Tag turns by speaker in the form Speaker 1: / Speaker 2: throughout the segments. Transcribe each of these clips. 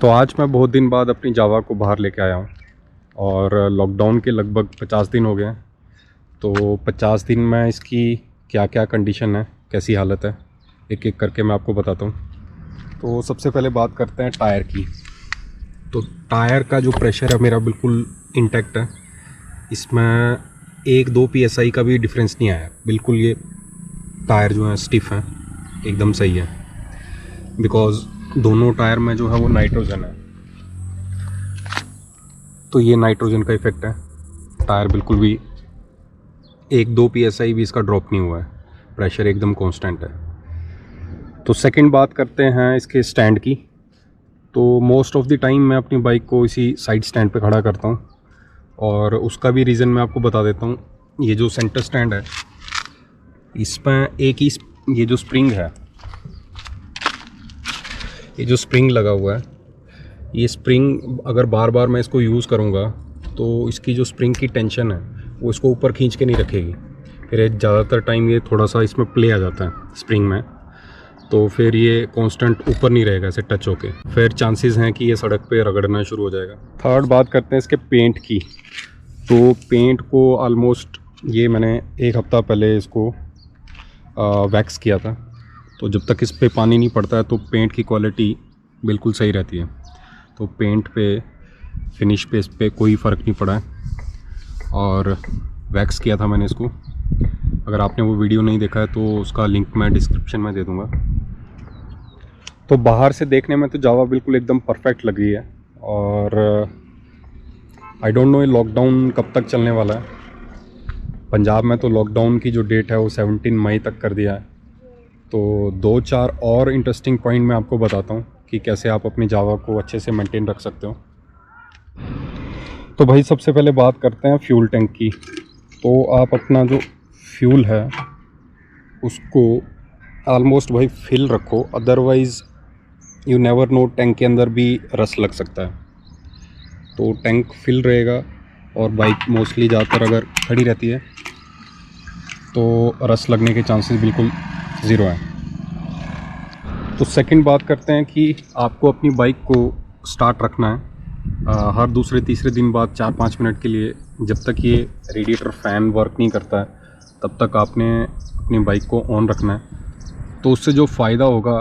Speaker 1: तो आज मैं बहुत दिन बाद अपनी जावा को बाहर लेके आया हूँ और लॉकडाउन के लगभग 50 दिन हो गए हैं। तो 50 दिन में इसकी क्या क्या कंडीशन है, कैसी हालत है, एक एक करके मैं आपको बताता हूँ। तो सबसे पहले बात करते हैं टायर की। तो टायर का जो प्रेशर है मेरा बिल्कुल इंटैक्ट है, इसमें 1-2 PSI का भी डिफरेंस नहीं आया। बिल्कुल ये टायर जो है स्टिफ है, एकदम सही है। बिकॉज़ दोनों टायर में जो है वो नाइट्रोजन है, तो ये नाइट्रोजन का इफेक्ट है। टायर बिल्कुल भी 1-2 PSI भी इसका ड्रॉप नहीं हुआ है, प्रेशर एकदम कांस्टेंट है। तो सेकंड बात करते हैं इसके स्टैंड की। तो मोस्ट ऑफ द टाइम मैं अपनी बाइक को इसी साइड स्टैंड पे खड़ा करता हूँ और उसका भी रीज़न मैं आपको बता देता हूँ। ये जो सेंटर स्टैंड है, इसमें एक ही ये जो स्प्रिंग है, ये जो स्प्रिंग लगा हुआ है, ये स्प्रिंग अगर बार बार मैं इसको यूज़ करूँगा तो इसकी जो स्प्रिंग की टेंशन है वो इसको ऊपर खींच के नहीं रखेगी। फिर ज़्यादातर टाइम ये थोड़ा सा इसमें प्ले आ जाता है स्प्रिंग में, तो फिर ये कांस्टेंट ऊपर नहीं रहेगा ऐसे टच होके, फिर चांसेस हैं कि ये सड़क पे रगड़ना शुरू हो जाएगा। थर्ड बात करते हैं इसके पेंट की। तो पेंट को ऑलमोस्ट ये मैंने 1 हफ़्ता पहले इसको वैक्स किया था। तो जब तक इस पे पानी नहीं पड़ता है तो पेंट की क्वालिटी बिल्कुल सही रहती है। तो पेंट पे, फिनिश पे, इस पे कोई फ़र्क नहीं पड़ा है और वैक्स किया था मैंने इसको। अगर आपने वो वीडियो नहीं देखा है तो उसका लिंक मैं डिस्क्रिप्शन में दे दूँगा। तो बाहर से देखने में तो जावा बिल्कुल एकदम परफेक्ट लग रही है और आई डोंट नो ये लॉकडाउन कब तक चलने वाला है। पंजाब में तो लॉकडाउन की जो डेट है वो 17 मई तक कर दिया है। तो 2-4 और इंटरेस्टिंग पॉइंट मैं आपको बताता हूँ कि कैसे आप अपनी जावा को अच्छे से मेंटेन रख सकते हो। तो भाई सबसे पहले बात करते हैं फ्यूल टैंक की। तो आप अपना जो फ्यूल है उसको ऑलमोस्ट भाई फिल रखो, otherwise you never know, tank के अंदर भी रस लग सकता है। तो टैंक फिल रहेगा और बाइक मोस्टली ज़्यादातर अगर खड़ी रहती है तो रस लगने के चांसेस बिल्कुल ज़ीरो हैं। तो सेकंड बात करते हैं कि आपको अपनी बाइक को स्टार्ट रखना है हर दूसरे तीसरे दिन बाद 4-5 मिनट के लिए। जब तक ये रेडिएटर फ़ैन वर्क नहीं करता है तब तक आपने अपनी बाइक को ऑन रखना है। तो उससे जो फ़ायदा होगा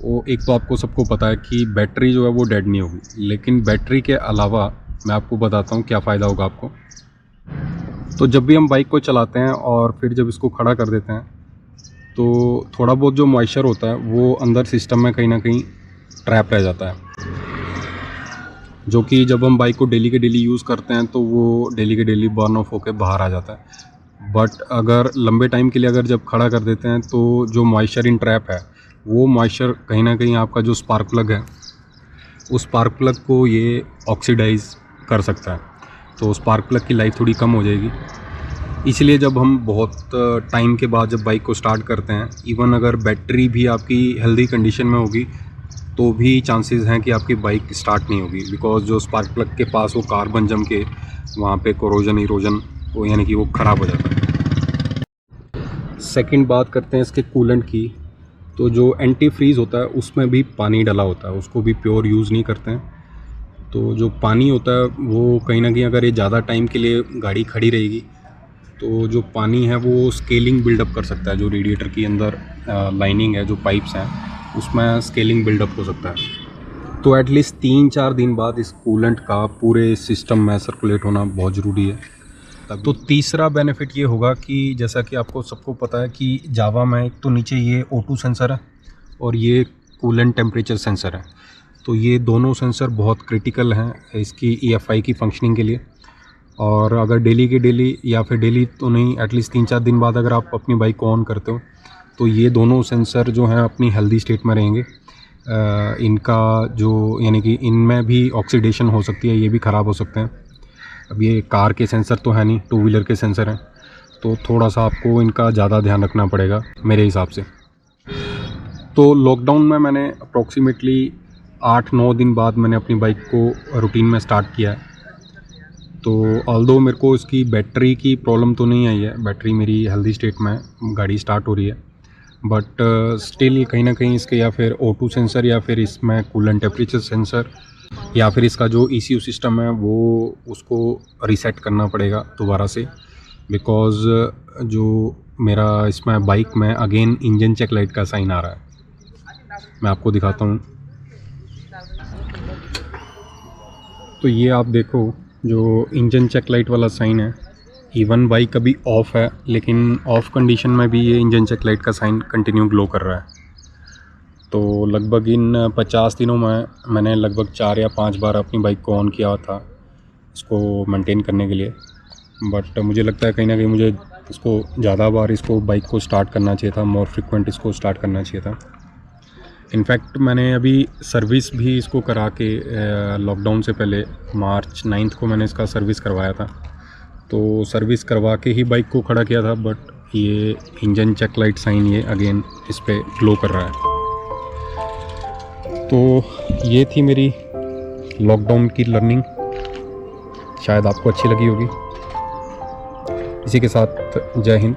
Speaker 1: वो, एक तो आपको सबको पता है कि बैटरी जो है वो डेड नहीं होगी, लेकिन बैटरी के अलावा मैं आपको बताता हूँ क्या फ़ायदा होगा आपको। तो जब भी हम बाइक को चलाते हैं और फिर जब इसको खड़ा कर देते हैं तो थोड़ा बहुत जो मॉइस्चर होता है वो अंदर सिस्टम में कहीं ना कहीं ट्रैप रह जाता है, जो कि जब हम बाइक को डेली के डेली यूज़ करते हैं तो वो डेली के डेली बर्न ऑफ होकर बाहर आ जाता है। बट अगर लंबे टाइम के लिए अगर जब खड़ा कर देते हैं तो जो मॉइस्चर इन ट्रैप है वो मॉइस्चर कहीं ना कहीं आपका जो स्पार्क प्लग है उस स्पार्क प्लग को ये ऑक्सीडाइज कर सकता है। तो स्पार्क प्लग की लाइफ थोड़ी कम हो जाएगी। इसलिए जब हम बहुत टाइम के बाद जब बाइक को स्टार्ट करते हैं, इवन अगर बैटरी भी आपकी हेल्दी कंडीशन में होगी तो भी चांसेस हैं कि आपकी बाइक स्टार्ट नहीं होगी, बिकॉज जो स्पार्क प्लग के पास वो कार्बन जम के वहाँ पे कोरोजन इरोजन वो यानी कि वो ख़राब हो जाता है। सेकंड बात करते हैं इसके कूलेंट की। तो जो एंटी फ्रीज़ होता है उसमें भी पानी डला होता है, उसको भी प्योर यूज़ नहीं करते हैं। तो जो पानी होता है वो कहीं ना कहीं अगर ये ज़्यादा टाइम के लिए गाड़ी खड़ी रहेगी तो जो पानी है वो स्केलिंग बिल्डअप कर सकता है। जो रेडिएटर के अंदर लाइनिंग है, जो पाइप्स हैं, उसमें स्केलिंग बिल्डअप हो सकता है। तो एटलीस्ट 3-4 दिन बाद इस कूलेंट का पूरे सिस्टम में सर्कुलेट होना बहुत ज़रूरी है। तो तीसरा बेनिफिट ये होगा कि जैसा कि आपको सबको पता है कि जावा में एक तो नीचे ये O2 सेंसर है और ये कूलेंट टेम्परेचर सेंसर है। तो ये दोनों सेंसर बहुत क्रिटिकल हैं इसकी EFI की फंक्शनिंग के लिए। और अगर डेली के डेली, या फिर डेली तो नहीं, एटलीस्ट 3-4 दिन बाद अगर आप अपनी बाइक को ऑन करते हो तो ये दोनों सेंसर जो हैं अपनी हेल्दी स्टेट में रहेंगे। इनका जो यानी कि इनमें भी ऑक्सीडेशन हो सकती है, ये भी ख़राब हो सकते हैं। अब ये कार के सेंसर तो है नहीं, 2 व्हीलर के सेंसर हैं, तो थोड़ा सा आपको इनका ज़्यादा ध्यान रखना पड़ेगा मेरे हिसाब से। तो लॉकडाउन में मैंने अप्रॉक्सीमेटली 8-9 दिन बाद मैंने अपनी बाइक को रूटीन में स्टार्ट किया है। तो ऑल्दो मेरे को इसकी बैटरी की प्रॉब्लम तो नहीं आई है, बैटरी मेरी हेल्दी स्टेट में है, गाड़ी स्टार्ट हो रही है। बट स्टिल कहीं ना कहीं इसके या फिर O2 सेंसर या फिर इसमें कूलेंट टेम्परेचर सेंसर या फिर इसका जो ECU सिस्टम है वो उसको रीसेट करना पड़ेगा दोबारा से, बिकॉज़ जो मेरा इसमें बाइक में अगेन इंजन चेक लाइट का साइन आ रहा है। मैं आपको दिखाता हूँ। तो ये आप देखो, जो इंजन चेक लाइट वाला साइन है, इवन बाइक अभी ऑफ़ है लेकिन ऑफ़ कंडीशन में भी ये इंजन चेक लाइट का साइन कंटिन्यू ग्लो कर रहा है। तो लगभग इन 50 दिनों में मैंने लगभग 4 या 5 बार अपनी बाइक को ऑन किया था इसको मेंटेन करने के लिए। बट मुझे लगता है कहीं ना कहीं मुझे इसको ज़्यादा बार इसको बाइक को स्टार्ट करना चाहिए था, मोर फ्रिक्वेंट इसको स्टार्ट करना चाहिए था। इनफैक्ट मैंने अभी सर्विस भी इसको करा के लॉकडाउन से पहले मार्च 9 को मैंने इसका सर्विस करवाया था। तो सर्विस करवा के ही बाइक को खड़ा किया था, बट ये इंजन चेक लाइट साइन ये अगेन इस पर ग्लो कर रहा है। तो ये थी मेरी लॉकडाउन की लर्निंग, शायद आपको अच्छी लगी होगी। इसी के साथ जय हिंद।